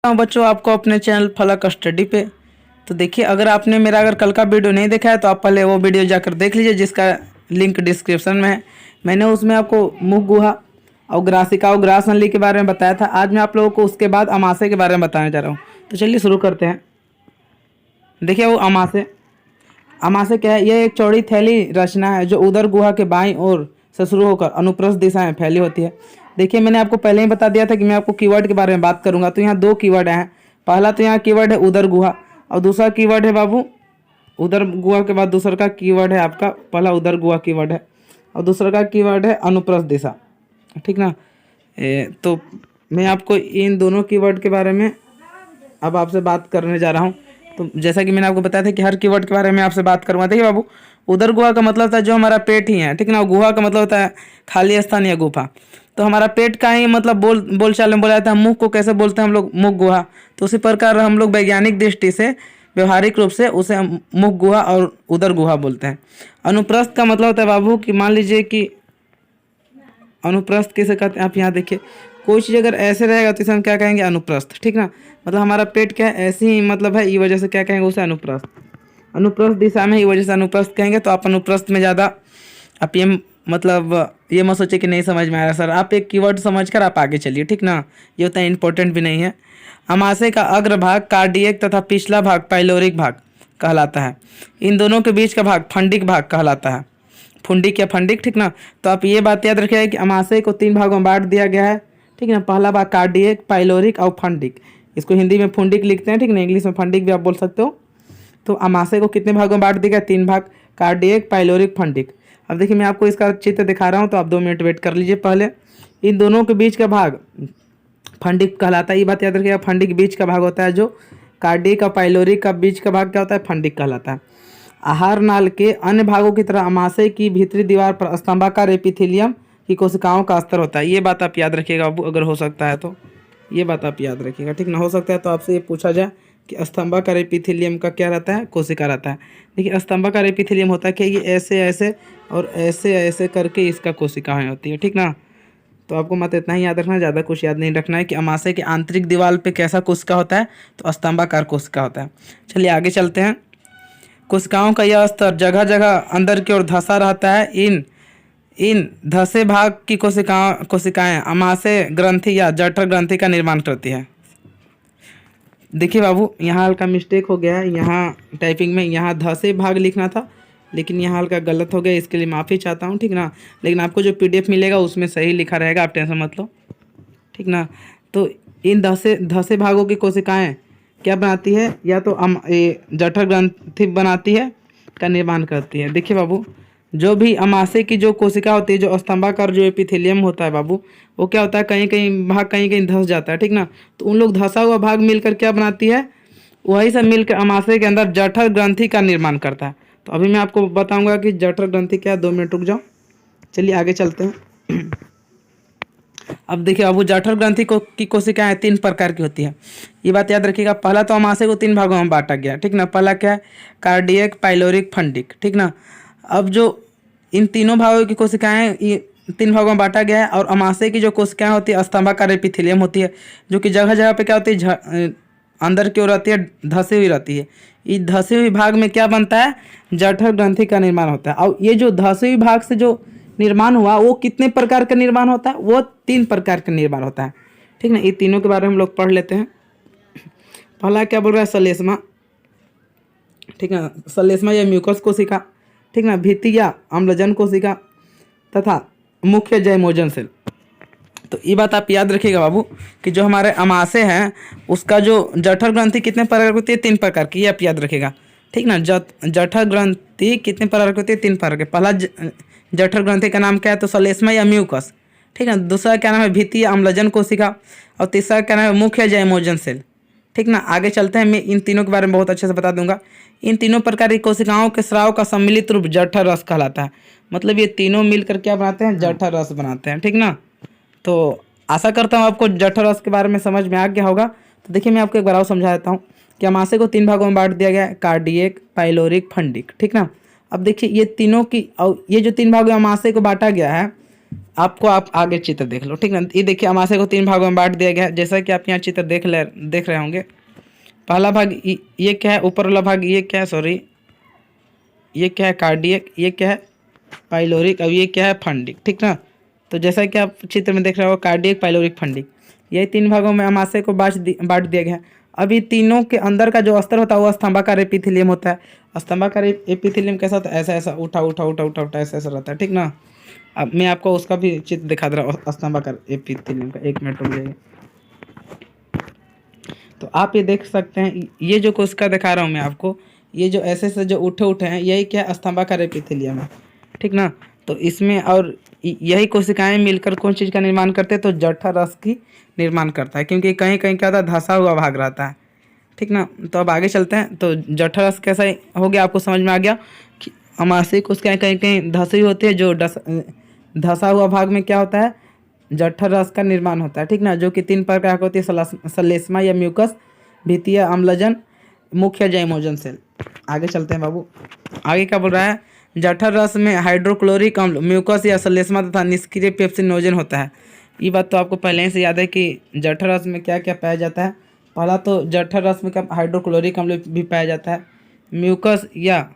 हाँ बच्चों, आपको अपने चैनल फलक स्टडी पे। तो देखिए, अगर कल का वीडियो नहीं देखा है तो आप पहले वो वीडियो जाकर देख लीजिए, जिसका लिंक डिस्क्रिप्शन में है। मैंने उसमें आपको मुख गुहा और ग्रासिका और ग्रास नली के बारे में बताया था। आज मैं आप लोगों को उसके बाद अमाशय के बारे में बताने जा रहा हूँ। तो चलिए शुरू करते हैं। देखिए, वो अमाशय अमाशय क्या है? यह एक चौड़ी थैली रचना है जो उदर गुहा के बाईं ओर से शुरू होकर अनुप्रस्थ दिशा में फैली होती है। देखिए, मैंने आपको पहले ही बता दिया था कि मैं आपको कीवर्ड के बारे में बात करूंगा। तो यहाँ दो कीवर्ड हैं। पहला तो यहाँ कीवर्ड है उदर गुहा, और दूसरा कीवर्ड है बाबू, उदर गुहा के बाद दूसरा का कीवर्ड है आपका, पहला उदर गुहा कीवर्ड है और दूसरा का कीवर्ड है अनुप्रस्थ दिशा। ठीक ना? तो मैं आपको इन दोनों कीवर्ड के बारे में अब आपसे बात करने जा रहा हूँ। तो जैसा कि मैंने आपको बताया था कि हर कीवर्ड के बारे में आपसे बात करूँगा। देखिए बाबू, उदर गुहा का मतलब था जो हमारा पेट ही है। ठीक ना? गुहा का मतलब होता है खाली स्थान या गुफा। तो हमारा पेट का ही मतलब बोलचाल में बोला जाता है। मुख को कैसे बोलते हैं हम लोग? मुख गुहा। तो उसी प्रकार हम लोग वैज्ञानिक दृष्टि से, व्यवहारिक रूप से उसे मुख गुहा और उदर गुहा बोलते हैं। अनुप्रस्थ का मतलब होता है बाबू कि मान लीजिए कि अनुप्रस्थ किसे कहते हैं? आप यहाँ देखिए, कोई चीज़ अगर ऐसे रहेगा तो इसे हम क्या कहेंगे? अनुप्रस्थ। ठीक ना? मतलब हमारा पेट क्या है? ऐसी ही मतलब है, ई वजह से क्या कहेंगे उसे? अनुप्रस्थ। अनुप्रस्थ दिशा में, ई वजह से अनुप्रस्थ कहेंगे। तो आप अनुप्रस्थ में ज़्यादा आप ये मतलब ये मत सोचिए कि नहीं समझ में आ रहा सर। आप एक कीवर्ड समझकर आप आगे चलिए। ठीक ना? ये उतना इंपॉर्टेंट भी नहीं है। अमाशय का अग्र भाग कार्डियक तथा पिछला भाग पाइलोरिक भाग कहलाता है। इन दोनों के बीच का भाग फंडिक भाग कहलाता है। फुंडिक या फंडिक। ठीक ना? तो आप ये बात याद रखिएगा कि अमाशय को 3 भागों में बांट दिया गया है। ठीक ना? पहला भाग कार्डियक, पाइलोरिक और फंडिक। इसको हिंदी में फुंडिक लिखते हैं। ठीक ना? इंग्लिश में फंडिक भी आप बोल सकते हो। तो अमाशय को कितने भागों में बांट दिया गया? 3 भाग, कार्डियक, पाइलोरिक, फंडिक। अब देखिए, मैं आपको इसका चित्र दिखा रहा हूँ, तो आप 2 मिनट वेट कर लीजिए। पहले इन दोनों के बीच का भाग फंडिक कहलाता है। ये बात याद रखिएगा, फंडिक बीच का भाग होता है। जो कार्डियक और पाइलोरिक का बीच का भाग क्या होता है? फंडिक कहलाता है। आहार नाल के अन्य भागों की तरह अमाशय की भीतरी दीवार पर स्तंभाकार एपिथेलियम की कोशिकाओं का स्तर होता है। ये बात आप याद रखिएगा अगर हो सकता है तो। ये बात आप याद रखिएगा। ठीक ना? हो सकता है तो आपसे ये पूछा जाए कि स्तंभाकार एपिथेलियम का क्या रहता है? कोशिका रहता है। देखिए, स्तंभाकार एपिथेलियम होता है कि ये ऐसे ऐसे और ऐसे ऐसे करके इसका कोशिकाएं होती है। ठीक ना? तो आपको मत इतना ही याद रखना, ज़्यादा कुछ याद नहीं रखना है कि अमाशय के आंतरिक दीवार पे कैसा कोशिका होता है? तो स्तंभाकार कोशिका होता है। चलिए आगे चलते हैं। कोशिकाओं का यह स्तर जगह जगह अंदर की ओर धंसा रहता है। इन धंसे भाग की कोशिकाएं अमाशय ग्रंथि या जठर ग्रंथि का निर्माण करती है। देखिए बाबू, यहाँ हल्का मिस्टेक हो गया है। यहाँ टाइपिंग में यहाँ धंसे भाग लिखना था, लेकिन यहाँ हल्का गलत हो गया। इसके लिए माफ़ी चाहता हूँ। ठीक ना? लेकिन आपको जो PDF मिलेगा उसमें सही लिखा रहेगा, आप टेंशन मत लो। ठीक ना? तो इन धंसे भागों की कोशिकाएं क्या बनाती है? या तो जठर ग्रंथि बनाती है, का निर्माण करती है। देखिए बाबू, जो भी अमाशय की जो कोशिका होती है, जो स्तंभाकार जो एपिथेलियम होता है बाबू, वो क्या होता है? कहीं कहीं भाग कहीं कहीं धंस जाता है। ठीक ना? तो उन लोग धंसा हुआ भाग मिलकर क्या बनाती है? वही सब मिलकर अमाशय के अंदर जठर ग्रंथि का निर्माण करता है। तो अभी मैं आपको बताऊंगा कि जठर ग्रंथि क्या है। 2 मिनट रुक जाओ। चलिए आगे चलते हैं। अब देखिए बाबू, जठर ग्रंथि की कोशिकाएं 3 प्रकार की होती है। ये बात याद रखिएगा। पहला तो अमाशय को 3 भागों में बांटा गया। ठीक ना? पहला क्या है? Cardiac, pyloric, fundic. ठीक ना? अब जो इन तीनों भागों की कोशिकाएं ये 3 भागों में बांटा गया है। और अमाशय की जो कोशिकाएं होती है स्तंभाकार एपिथेलियम होती है, जो कि जगह जगह पे क्या होती है? अंदर की ओर रहती है, धंसी हुई रहती है। इस धंसी हुई भाग में क्या बनता है? जठर ग्रंथि का निर्माण होता है। और ये जो धंसी हुई भाग से जो निर्माण हुआ, वो कितने प्रकार का निर्माण होता है? वो 3 प्रकार का निर्माण होता है। ठीक ना? ये तीनों के बारे में हम लोग पढ़ लेते हैं। पहला क्या बोल रहा है? सलेस्मा। ठीक है? सलेस्मा या म्यूकस कोशिका। ठीक ना? भित्ति या अम्लजन कोशिका तथा मुख्य जैमोजन सेल। तो ये बात आप याद रखिएगा बाबू कि जो हमारे अमाशय हैं उसका जो जठर ग्रंथि कितने प्रकार की होती है? 3 प्रकार की। ये आप याद रखिएगा। ठीक ना? जठर ग्रंथि कितने प्रकार की होती है? 3 प्रकार के। पहला जठर ग्रंथि का नाम क्या है? तो सलेस्मा या म्यूकस। ठीक है? दूसरा क्या नाम है? भित्ति या अम्लजन कोशिका। और तीसरा क्या नाम है? मुख्य जैमोजन सेल। ठीक ना? आगे चलते हैं। मैं इन तीनों के बारे में बहुत अच्छे से बता दूंगा। इन तीनों प्रकार की कोशिकाओं के स्राव का सम्मिलित रूप जठर रस कहलाता है। मतलब ये तीनों मिलकर क्या बनाते हैं? जठर रस बनाते हैं। ठीक ना? तो आशा करता हूँ आपको जठर रस के बारे में समझ में आ गया होगा। तो देखिए, मैं आपको एक बार और समझा देता हूँ कि अमाशय को 3 भागों में बांट दिया गया है, कार्डियक, पाइलोरिक, फंडिक। ठीक ना? अब देखिए, ये तीनों की और ये जो 3 भागों में अमाशय को बांटा गया है, आपको आप आगे चित्र देख लो, ठीक ना। ये देखिए अमाशय को 3 भागों में बांट दिया गया है, जैसा कि आप यहाँ चित्र देख रहे होंगे। पहला भाग ये क्या है, ऊपर वाला भाग ये क्या है, सॉरी ये क्या है, कार्डियक, ये क्या है, पाइलोरिक, अब ये क्या है, फंडिक, ठीक ना। तो जैसा कि आप चित्र में देख रहे हो, कार्डियक, पाइलोरिक, फंडिक, यही 3 भागों में अमाशय को बांट दिया गया है। अब ये तीनों के अंदर का जो अस्तर होता है वो स्तंभाकार एपिथेलियम होता है। स्तंभाकार एपिथेलियम कैसा होता है, ऐसा ऐसा उठा उठा उठा उठा उठा ऐसा ऐसा रहता है, ठीक ना। अब मैं आपको उसका भी चित्र दिखा दे रहा हूँ स्तंभाकार एपिथेलियम का, 1 मिनट रुक जाइए। तो आप ये देख सकते हैं, ये जो कोशिका दिखा रहा हूँ मैं आपको, ये जो ऐसे से जो उठे उठे हैं, यही क्या स्तंभाकार एपिथेलियम है, ठीक ना। तो इसमें और यही कोशिकाएं मिलकर कौन चीज़ का निर्माण करते हैं, तो जठर रस की निर्माण करता है, क्योंकि कहीं कहीं क्या होता है, धंसा हुआ भाग रहता है, ठीक ना। तो अब आगे चलते हैं। तो जठर रस कैसा हो गया, आपको समझ में आ गया कि अमाशय कोशिकाएं कहीं कहीं धंसी होती है, जो धंसा हुआ भाग में क्या होता है, जठर रस का निर्माण होता है, ठीक ना, जो कि 3 प्रकार की होती है, सलेस्मा या म्यूकस, भित्तीय अम्लजन, मुख्य जैमोजन सेल। आगे चलते हैं बाबू, आगे क्या बोल रहा है, जठर रस में हाइड्रोक्लोरिक अम्ल, म्यूकस या सलेस्मा तथा निष्क्रिय पेप्सिनोजन होता है। ये बात तो आपको पहले ही से याद है कि जठर रस में क्या क्या पाया जाता है। पहला तो जठर रस में क्या हाइड्रोक्लोरिक अम्ल भी पाया जाता है, म्यूकस या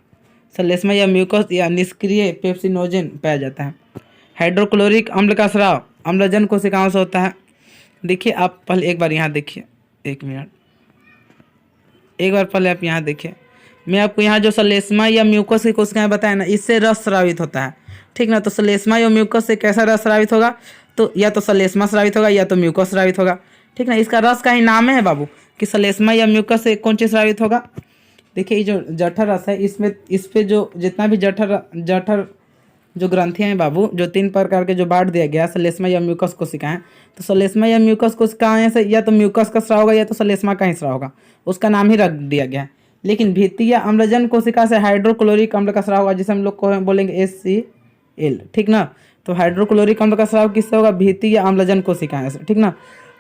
सलेस्मा या म्यूकस या निष्क्रिय पेप्सिनोजन पाया जाता है। हाइड्रोक्लोरिक अम्ल का स्राव अम्लजन कोशिकाओं से होता है। देखिए आप पहले एक बार यहाँ देखिए, 1 मिनट, एक बार पहले आप यहाँ देखिए, मैं आपको यहाँ जो सलेस्मा या म्यूकस की कोशिकाएं बताया ना, इससे रस स्रावित होता है, ठीक ना। तो सलेस्मा या म्यूकस से कैसा रस स्रावित होगा, तो या तो सलेस्मा स्रावित होगा या तो म्यूकस स्रावित होगा, ठीक ना। इसका रस का ही नाम है बाबू कि सलेस्मा या म्यूकस से कौन चीज़ स्रावित होगा। देखिए ये जो जठर रस है, इसमें इस पर जो जितना भी जठर जो ग्रंथियाँ हैं बाबू, जो 3 प्रकार के जो बांट दिया गया सलेस्मा या म्यूकस कोशिकाएं, तो सलेस्मा या म्यूकस कोशिकाएं से या तो म्यूकस का स्राव होगा या तो सलेस्मा का ही स्राव होगा, उसका नाम ही रख दिया गया है। लेकिन भित्तीय अम्लजन कोशिका से हाइड्रोक्लोरिक अम्ल का स्राव होगा, जिसे हम लोग को बोलेंगे HCl, ठीक ना। तो हाइड्रोक्लोरिक अम्ल का स्राव किससे होगा, भित्तीय अम्लजन कोशिकाएं से, ठीक ना।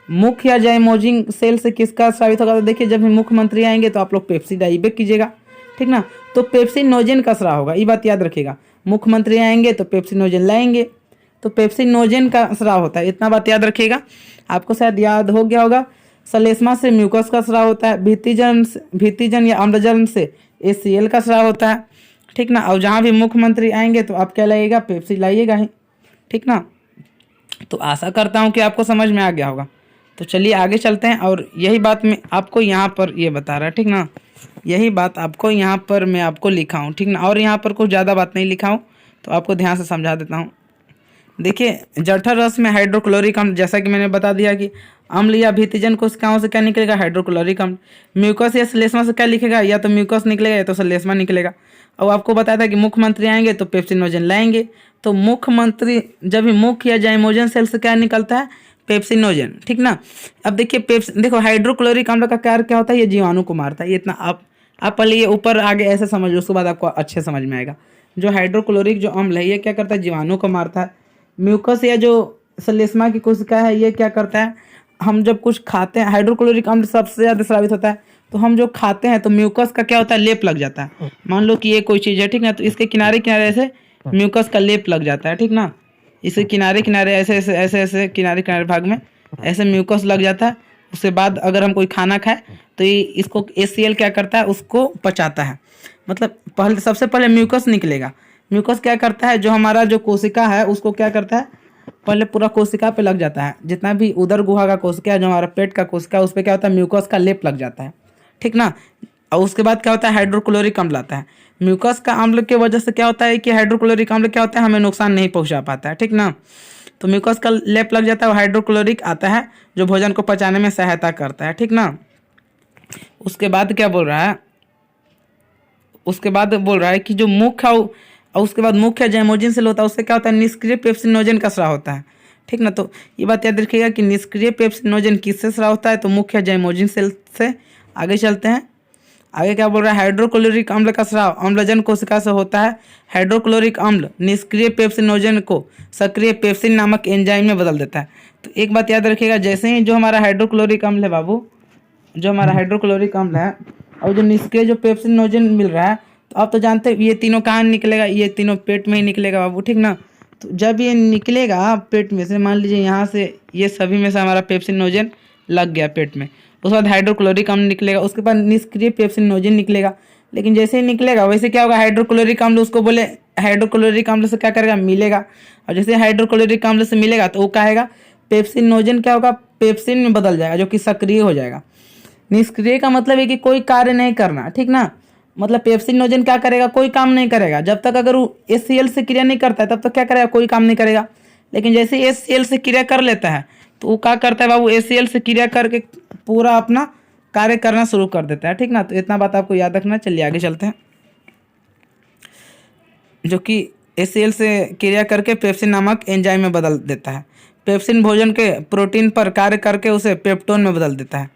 मुख्य या जाइमोजिंग सेल से किसका स्रावित होगा, तो देखिए जब भी मुख्यमंत्री आएंगे तो आप लोग पेप्सी डाइबेक कीजिएगा, ठीक ना। तो पेप्सिनोजेन का स्राव होगा, ये बात याद रखिएगा, मुख्यमंत्री आएंगे तो पेप्सिनोजेन लाएंगे, तो पेप्सिनोजेन का स्राव होता है, इतना बात याद रखिएगा। आपको शायद याद हो गया होगा, सलेस्मा से म्यूकस का स्राव होता है, भित्तिजन या अम्लजन से HCl का स्राव होता है, ठीक ना। और जहाँ भी मुख्यमंत्री आएंगे तो आप क्या लाइएगा, पेप्सी लाइएगा ही, ठीक ना। तो आशा करता हूँ कि आपको समझ में आ गया होगा। तो चलिए आगे चलते हैं, और यही बात मैं आपको यहाँ पर ये बता रहा, ठीक ना, यही बात आपको यहाँ पर मैं आपको लिखा हूँ, ठीक ना। और यहाँ पर कुछ ज़्यादा बात नहीं लिखा हूँ, तो आपको ध्यान से समझा देता हूँ। देखिए जठर रस में हाइड्रोक्लोरिक अम्ल, जैसा कि मैंने बता दिया कि अम्ल या भित्तिजन कोशिकाओं से क्या निकलेगा, हाइड्रोक्लोरिक अम्ल। म्यूकस या सलेस्मा से क्या लिखेगा, या तो म्यूकस निकलेगा या तो सलेस्मा निकलेगा। और आपको बताया था कि मुख्यमंत्री आएंगे तो पेप्सिनोजन लाएंगे, तो मुख्यमंत्री जब भी मुख्य या जाइमोजन सेल से क्या निकलता है, पेप्सिनोजन, ठीक ना। अब देखिए देखो हाइड्रोक्लोरिक अम्ल का कार्य क्या होता है, ये जीवाणु को मारता है, ये इतना आप पहले ये ऊपर आगे ऐसे समझ लो, उसके बाद आपको अच्छे समझ में आएगा। जो हाइड्रोक्लोरिक जो अम्ल है ये क्या करता है, जीवाणु को मारता है। म्यूकस या जो सलेस्मा की कोशिका है ये क्या करता है, हम जब कुछ खाते हैं, हाइड्रोक्लोरिक अम्ल सबसे ज़्यादा स्रावित होता है, तो हम जो खाते हैं तो म्यूकस का क्या होता है, लेप लग जाता है। मान लो कि ये कोई चीज़ है, ठीक ना, तो इसके किनारे किनारे ऐसे म्यूकस का लेप लग जाता है, ठीक ना। इसके किनारे किनारे ऐसे ऐसे ऐसे ऐसे किनारे किनारे भाग में ऐसे म्यूकस लग जाता है। उसके बाद अगर हम कोई खाना खाए तो ये इसको HCl क्या करता है, उसको पचाता है। मतलब पहले सबसे पहले म्यूकस निकलेगा, म्यूकस क्या करता है, जो हमारा जो कोशिका है उसको क्या करता है, पहले पूरा कोशिका पे लग जाता है, जितना भी उदर गुहा का कोशिका है, जो हमारा पेट का कोशिका है, उस पर क्या होता है, म्यूकस का लेप लग जाता है, ठीक ना। और उसके बाद क्या होता है, हाइड्रोक्लोरिक अम्ल आता है। म्यूकस का अम्ल की वजह से क्या होता है कि हाइड्रोक्लोरिक अम्ल क्या होता है, हमें नुकसान नहीं पहुंचा पाता है, ठीक ना। तो म्यूकस का लेप लग जाता है, हाइड्रोक्लोरिक आता है जो भोजन को पचाने में सहायता करता है, ठीक ना। उसके बाद क्या बोल रहा है, उसके बाद बोल रहा है कि जो मुख्य और उसके बाद मुख्य जाइमोजिन सेल होता है, उससे क्या होता है, निष्क्रिय पेप्सिनोजन का स्राव होता है, ठीक ना। तो ये बात याद रखिएगा कि निष्क्रिय पेप्सिनोजन किससे स्राव होता है, तो मुख्य जाइमोजिन सेल से। आगे चलते हैं, आगे क्या बोल रहा है, हाइड्रोक्लोरिक अम्ल का स्राव अम्लजन कोशिका से होता है। हाइड्रोक्लोरिक अम्ल निष्क्रिय पेप्सिनोजन को सक्रिय पेप्सिन नामक एंजाइम में बदल देता है। तो एक बात याद रखिएगा, जैसे ही जो हमारा हाइड्रोक्लोरिक अम्ल है बाबू, जो हमारा हाइड्रोक्लोरिक अम्ल है और जो निष्क्रिय जो पेप्सिनोजन मिल रहा है, तो आप तो जानते हैं ये तीनों कहाँ निकलेगा, ये तीनों पेट में ही निकलेगा बाबू, ठीक ना। तो जब ये निकलेगा पेट में से, मान लीजिए यहाँ से ये सभी में से हमारा पेप्सिनोजेन लग गया पेट में, उसके बाद हाइड्रोक्लोरिक अम्ल निकलेगा, उसके बाद निष्क्रिय पेप्सिनोजेन निकलेगा। लेकिन जैसे ही निकलेगा वैसे क्या होगा, हाइड्रोक्लोरिक अम्ल उसको बोले हाइड्रोक्लोरिक अम्ल से क्या करेगा, मिलेगा। और जैसे हाइड्रोक्लोरिक अम्ल से मिलेगा तो वो क्या आएगा, पेप्सिनोजेन क्या होगा, पेप्सिन में बदल जाएगा जो कि सक्रिय हो जाएगा। निष्क्रिय का मतलब है कि कोई कार्य नहीं करना, ठीक ना। मतलब पेप्सिनोजेन क्या करेगा, कोई काम नहीं करेगा। जब तक अगर वो HCl से क्रिया नहीं करता है तब तक क्या करेगा, कोई काम नहीं करेगा। लेकिन जैसे HCl से क्रिया कर लेता है तो वो क्या करता है बाबू, HCl से क्रिया करके पूरा अपना कार्य करना शुरू कर देता है, ठीक ना। तो इतना बात आपको याद रखना। चलिए आगे चलते हैं। जो कि HCl से क्रिया करके पेप्सिन नामक एंजाइम में बदल देता है। पेप्सिन भोजन के प्रोटीन पर कार्य करके उसे पेप्टोन में बदल देता है।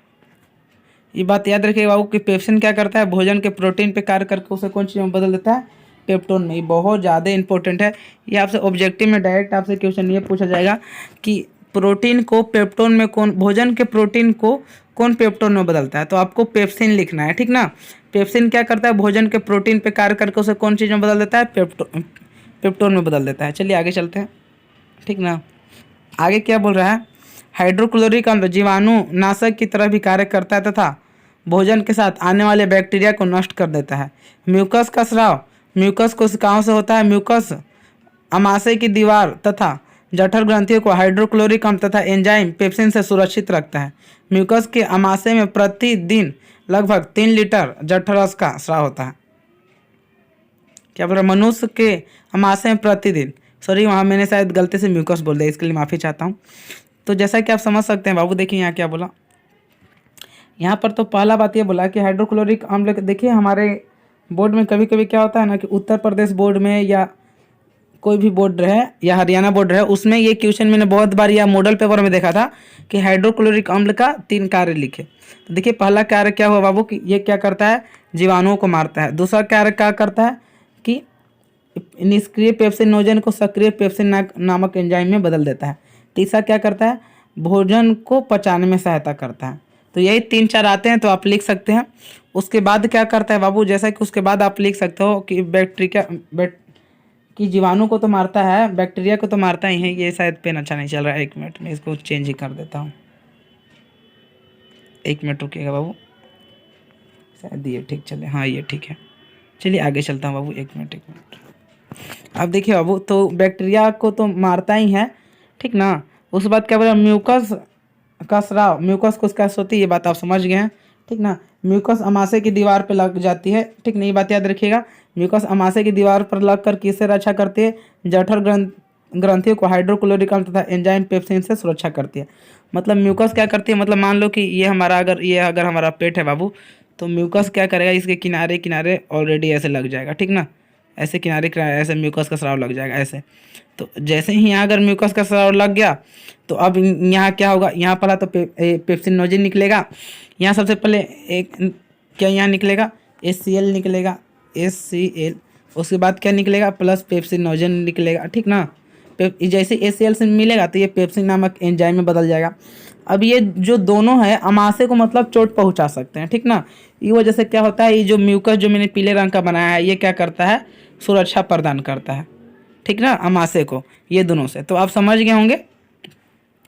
ये बात याद रखिए बाबू कि पेप्सिन क्या करता है, भोजन के प्रोटीन पे कार्य करके उसे कौन चीज़ में बदल देता है, पेप्टोन में। ये बहुत ज़्यादा इंपॉर्टेंट है। ये आपसे ऑब्जेक्टिव में डायरेक्ट आपसे क्वेश्चन ये पूछा जाएगा कि प्रोटीन को पेप्टोन में कौन, भोजन के प्रोटीन को कौन पेप्टोन में बदलता है, तो आपको पेप्सिन लिखना है, ठीक ना। पेप्सिन क्या करता है, भोजन के प्रोटीन पे कार्य करके उसे कौन चीज़ में बदल देता है, पेप्टोन में बदल देता है। चलिए आगे चलते हैं, ठीक ना। आगे क्या बोल रहा है, हाइड्रोक्लोरिक अम्ल जीवाणु नाशक की तरह भी कार्य करता है तथा भोजन के साथ आने वाले बैक्टीरिया को नष्ट कर देता है। म्यूकस का स्राव म्यूकस कोशिकाओं से होता है। म्यूकस अमाशय की दीवार तथा जठर ग्रंथियों को हाइड्रोक्लोरिक अम्ल तथा एंजाइम पेप्सिन से सुरक्षित रखता है। म्यूकस के अमाशय में प्रतिदिन लगभग 3 लीटर जठर रस का स्राव होता है। क्या बोल रहा, मनुष्य के अमाशय में प्रतिदिन, सॉरी वहाँ मैंने शायद गलती से म्यूकस बोल दिया, इसके लिए माफ़ी चाहता हूँ। तो जैसा कि आप समझ सकते हैं बाबू, देखिए यहाँ क्या बोला। यहाँ पर तो पहला बात ये बोला कि हाइड्रोक्लोरिक अम्ल, देखिए हमारे बोर्ड में कभी कभी क्या होता है ना कि उत्तर प्रदेश बोर्ड में या कोई भी बोर्ड रहे या हरियाणा बोर्ड रहे, उसमें ये क्वेश्चन मैंने बहुत बार या मॉडल पेपर में देखा था कि हाइड्रोक्लोरिक अम्ल का 3 कार्य लिखे। तो देखिए पहला कार्य क्या हुआ बाबू कि ये क्या करता है, जीवाणुओं को मारता है। दूसरा कार्य क्या करता है कि निष्क्रिय पेप्सिनोजेन को सक्रिय पेप्सिन नामक एंजाइम में बदल देता है। तीसरा क्या करता है, भोजन को पचाने में सहायता करता है। तो यही 3-4 आते हैं तो आप लिख सकते हैं। उसके बाद क्या करता है बाबू, जैसा कि उसके बाद आप लिख सकते हो कि कि जीवाणु को तो मारता है, बैक्टीरिया को तो मारता ही है। ये शायद पेन अच्छा नहीं चल रहा है, 1 मिनट में इसको चेंज ही कर देता हूँ। 1 मिनट रुकिएगा बाबू, शायद ये ठीक चले, हाँ ये ठीक है। चलिए आगे चलता हूँ बाबू, 1 मिनट। अब देखिए बाबू, तो बैक्टीरिया को तो मारता ही है, ठीक ना। उसके बाद क्या बोला, म्यूकस का स्राव, म्यूकस को क्या होती है, ये बात आप समझ गए हैं, ठीक ना। म्यूकस अमाशय की दीवार पर लग जाती है, ठीक ना, ये बात याद रखिएगा। म्यूकस अमाशय की दीवार पर लगकर किससे रक्षा करती है, जठर ग्रंथियों को हाइड्रोक्लोरिक अम्ल तथा एंजाइम पेप्सिन से सुरक्षा करती है। मतलब म्यूकस क्या करती है, मतलब मान लो कि ये अगर हमारा पेट है बाबू, तो म्यूकस क्या करेगा, इसके किनारे किनारे ऑलरेडी ऐसे लग जाएगा, ठीक ना। ऐसे किनारे किनारे ऐसे म्यूकस का स्राव लग जाएगा ऐसे। तो जैसे ही यहाँ अगर म्यूकस का स्राव लग गया तो अब यहाँ क्या होगा, यहाँ पहला तो पेप्सिनोजेन निकलेगा। यहाँ सबसे पहले एक क्या यहाँ निकलेगा, HCl निकलेगा, HCl। उसके बाद क्या निकलेगा, प्लस पेप्सिनोजेन निकलेगा, ठीक ना। जैसे HCl से मिलेगा तो ये पेप्सिन नामक एंजाइम में बदल जाएगा। अब ये जो दोनों है अमाशय को मतलब चोट पहुंचा सकते हैं, ठीक ना। ये वजह से क्या होता है, ये जो म्यूकस जो मैंने पीले रंग का बनाया है, ये क्या करता है, सुरक्षा प्रदान करता है, ठीक ना, अमाशय को, ये दोनों से। तो आप समझ गए होंगे।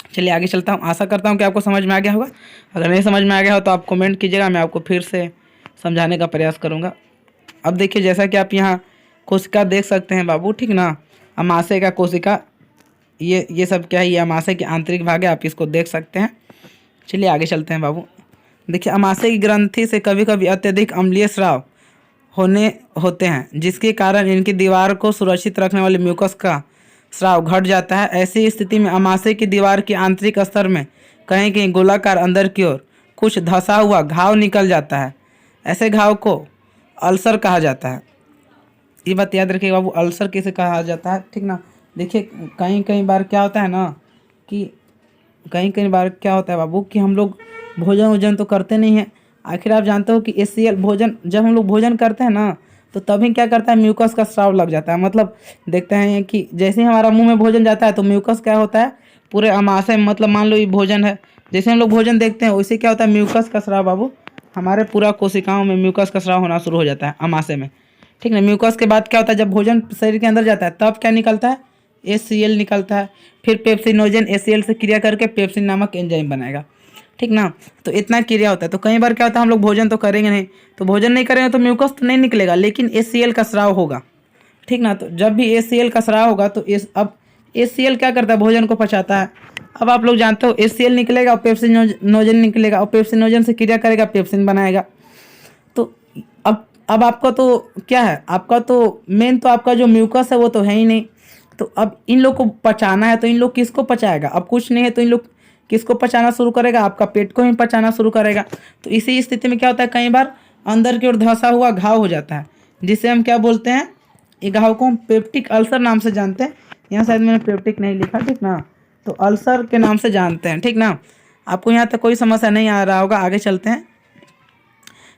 चलिए आगे चलता हूँ। आशा करता हूँ कि आपको समझ में आ गया होगा। अगर नहीं समझ में आ गया हो तो आप कमेंट कीजिएगा, मैं आपको फिर से समझाने का प्रयास करूँगा। अब देखिए जैसा कि आप यहाँ कोशिका देख सकते हैं बाबू, ठीक ना, अमाशय का कोशिका, ये सब क्या है, ये अमाशय के आंतरिक भाग है, आप इसको देख सकते हैं। चलिए आगे चलते हैं बाबू। देखिए अमाशय की ग्रंथि से कभी कभी अत्यधिक अम्लीय स्राव होते हैं, जिसके कारण इनकी दीवार को सुरक्षित रखने वाले म्यूकस का स्राव घट जाता है। ऐसी स्थिति में अमाशय की दीवार के आंतरिक स्तर में कहीं कहीं गोलाकार अंदर की ओर कुछ धंसा हुआ घाव निकल जाता है। ऐसे घाव को अल्सर कहा जाता है। ये बात याद रखिएगा बाबू, अल्सर किसे कहा जाता है, ठीक ना। देखिए कई बार क्या होता है ना कि कई बार क्या होता है बाबू कि हम लोग भोजन तो करते नहीं हैं। आखिर आप जानते हो कि HCl भोजन, जब हम लोग भोजन करते हैं ना तो तभी क्या करता है, म्यूकस का स्राव लग जाता है। मतलब देखते हैं कि जैसे ही हमारा मुंह में भोजन जाता है तो म्यूकस क्या होता है, पूरे अमाशय, मतलब मान लो ये भोजन है, जैसे हम लोग भोजन देखते हैं वैसे क्या होता है, म्यूकस का स्राव बाबू हमारे पूरा कोशिकाओं में म्यूकस का स्राव होना शुरू हो जाता है अमाशय में, ठीक ना। म्यूकस के बाद क्या होता है, जब भोजन शरीर के अंदर जाता है तब क्या निकलता है, HCl निकलता है, फिर पेप्सिनोजन HCl से क्रिया करके पेप्सिन नामक एंजाइम बनाएगा, ठीक ना। तो इतना क्रिया होता है। तो कई बार क्या होता है, हम लोग भोजन तो करेंगे नहीं, तो भोजन नहीं करेंगे तो म्यूकस तो नहीं निकलेगा, लेकिन HCl का स्राव होगा, ठीक ना। तो जब भी HCl का स्राव होगा तो अब HCl क्या करता है, भोजन को पचाता है। अब आप लोग जानते हो HCl निकलेगा और पेप्सिनोजन निकलेगा, और पेप्सिनोजन से क्रिया करेगा, पेप्सिन बनाएगा। तो अब आपका तो क्या है, आपका तो मेन तो आपका जो म्यूकस है वो तो है ही नहीं। तो अब इन लोग को पचाना है, तो इन लोग किसको पचाएगा, अब कुछ नहीं है तो इन लोग किसको पचाना शुरू करेगा, आपका पेट को ही पचाना शुरू करेगा। तो इसी स्थिति में क्या होता है, कई बार अंदर की ओर धंसा हुआ घाव हो जाता है, जिसे हम क्या बोलते हैं, ये घाव को हम पेप्टिक अल्सर नाम से जानते हैं। यहाँ शायद मैंने पेप्टिक नहीं लिखा, ठीक ना, तो अल्सर के नाम से जानते हैं, ठीक ना। आपको यहाँ तक कोई समस्या नहीं आ रहा होगा, आगे चलते हैं।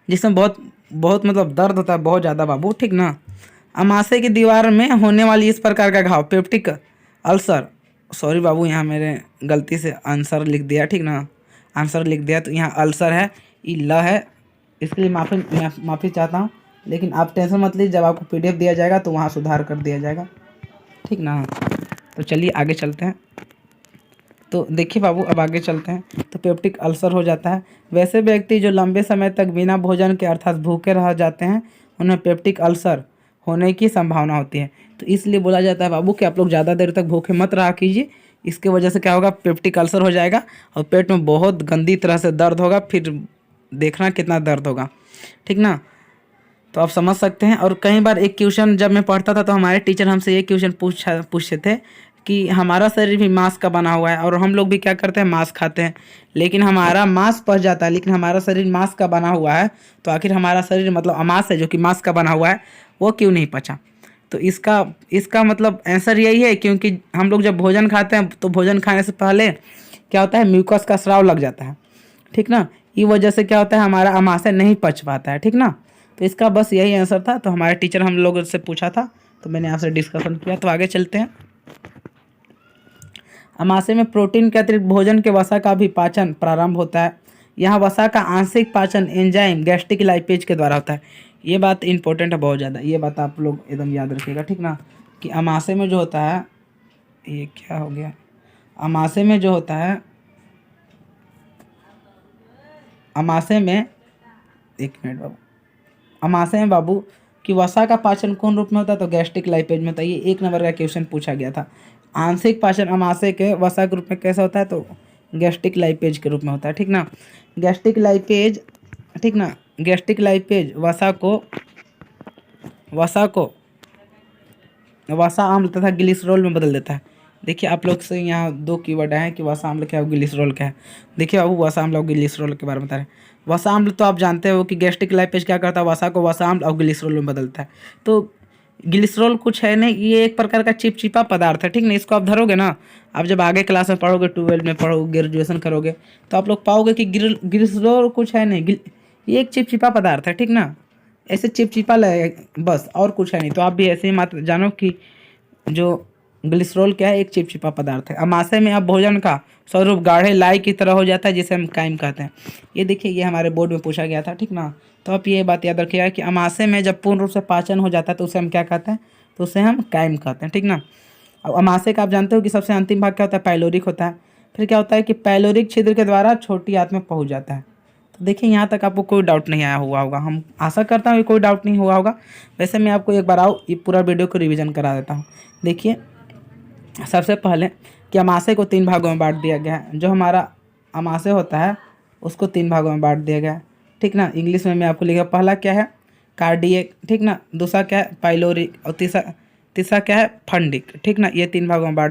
जिसमें बहुत बहुत मतलब दर्द होता है बहुत ज़्यादा बाबू, ठीक ना। अमाशय की दीवार में होने वाली इस प्रकार का घाव पेप्टिक अल्सर, सॉरी बाबू यहाँ मेरे गलती से आंसर लिख दिया, ठीक ना, आंसर लिख दिया, तो यहाँ अल्सर है, ये ल है, इसके लिए माफ़ी चाहता हूँ। लेकिन आप टेंशन मत लीजिए, जब आपको PDF दिया जाएगा तो वहाँ सुधार कर दिया जाएगा, ठीक ना। तो चलिए आगे चलते हैं। तो देखिए बाबू, अब आगे चलते हैं। तो पेप्टिक अल्सर हो जाता है। वैसे व्यक्ति जो लंबे समय तक बिना भोजन के अर्थात भूखे रह जाते हैं, उन्हें पेप्टिक अल्सर होने की संभावना होती है। तो इसलिए बोला जाता है बाबू कि आप लोग ज़्यादा देर तक भूखे मत रहा कीजिए, इसके वजह से क्या होगा, पेप्टिक अल्सर हो जाएगा और पेट में बहुत गंदी तरह से दर्द होगा, फिर देखना कितना दर्द होगा, ठीक ना। तो आप समझ सकते हैं। और कई बार एक क्वेश्चन जब मैं पढ़ता था तो हमारे टीचर हमसे ये क्वेश्चन पूछते थे कि हमारा शरीर भी मांस का बना हुआ है और हम लोग भी क्या करते हैं, मांस खाते हैं, लेकिन हमारा मांस पच जाता है, लेकिन हमारा शरीर मांस का बना हुआ है, तो आखिर हमारा शरीर मतलब अमास है जो कि मांस का बना हुआ है, वो क्यों नहीं पचा। तो इसका मतलब आंसर यही है, क्योंकि हम लोग जब भोजन खाते हैं तो भोजन खाने से पहले क्या होता है, म्यूकस का स्राव लग जाता है, ठीक ना। ये वजह से क्या होता है, हमारा अमाशय नहीं पच पाता है, ठीक ना। तो इसका बस यही आंसर था। तो हमारे टीचर हम लोग से पूछा था, तो मैंने आपसे डिस्कशन किया। तो आगे चलते हैं। अमाशय में प्रोटीन के अतिरिक्त भोजन के वसा का भी पाचन प्रारंभ होता है। यहाँ वसा का आंशिक पाचन एंजाइम गैस्ट्रिक लाइपेज के द्वारा होता है। ये बात इंपॉर्टेंट है बहुत ज़्यादा, ये बात आप लोग एकदम याद रखिएगा, ठीक ना, कि अमाशय में जो होता है, ये क्या हो गया, अमाशय में जो होता है, अमाशय में, एक मिनट बाबू, अमाशय में बाबू कि वसा का पाचन कौन रूप में होता है, तो गैस्ट्रिक लाइपेज में होता है। ये 1 नंबर का क्वेश्चन पूछा गया था। आंशिक पाचन अमाशय के वसा के रूप में कैसा होता है, तो गैस्ट्रिक लाइपेज के रूप में होता है, ठीक ना। गैस्ट्रिक लाइपेज, ठीक ना, गैस्ट्रिक लाइपेज वसा अम्ल तथा ग्लिसरॉल में बदल देता है। देखिए आप लोग से यहाँ 2 कीवर्ड हैं कि वसा अम्ल क्या है, ग्लिसरॉल क्या है। देखिए बाबू, वसा अम्ल और ग्लिसरॉल के बारे में बता रहे हैं। वसा अम्ल तो आप जानते हो कि गैस्ट्रिक लाइपेज क्या करता है, वसा को वसा अम्ल और ग्लिसरॉल में बदलता है। तो ग्लिसरॉल कुछ है नहीं, ये एक प्रकार का चिपचिपा पदार्थ है, ठीक ना। इसको आप धरोगे ना, आप जब आगे क्लास में पढ़ोगे, 12 में पढ़ोगे, ग्रेजुएशन करोगे, तो आप लोग पाओगे कि ग्लिसरॉल कुछ है नहीं, ये एक चिपचिपा पदार्थ है, ठीक ना। ऐसे चिपचिपा लगे बस, और कुछ है नहीं। तो आप भी ऐसे ही मत जानो कि जो ग्लिसरॉल क्या है, एक चिपचिपा पदार्थ है। अमाशय में अब भोजन का स्वरूप गाढ़े लाई की तरह हो जाता है, जिसे हम काइम कहते हैं। ये देखिए, ये हमारे बोर्ड में पूछा गया था, ठीक ना। तो आप ये बात याद रखिएगा कि अमाशय में जब पूर्ण रूप से पाचन हो जाता है तो उसे हम क्या कहते हैं, तो उसे हम काइम कहते हैं, ठीक ना। अब अमाशय का आप जानते हो कि सबसे अंतिम भाग क्या होता है, पाइलोरिक होता है। फिर क्या होता है कि पाइलोरिक छिद्र के द्वारा छोटी आंत में पहुँच जाता है। तो देखिए, यहाँ तक आपको कोई डाउट नहीं आया हुआ होगा, हम आशा करता हूँ कि कोई डाउट नहीं हुआ होगा। वैसे मैं आपको एक बार ये पूरा वीडियो को रिवीजन करा देता हूँ। देखिए, सबसे पहले कि अमाशय को 3 भागों में बांट दिया गया है। जो हमारा अमाशय होता है उसको 3 भागों में बांट दिया गया है, ठीक ना। इंग्लिश में मैं आपको लिखा, पहला क्या है, कार्डियक, ठीक ना, दूसरा क्या है, पाइलोरिक, और तीसरा क्या है, फंडिक, ठीक ना। ये 3 भागों में बांट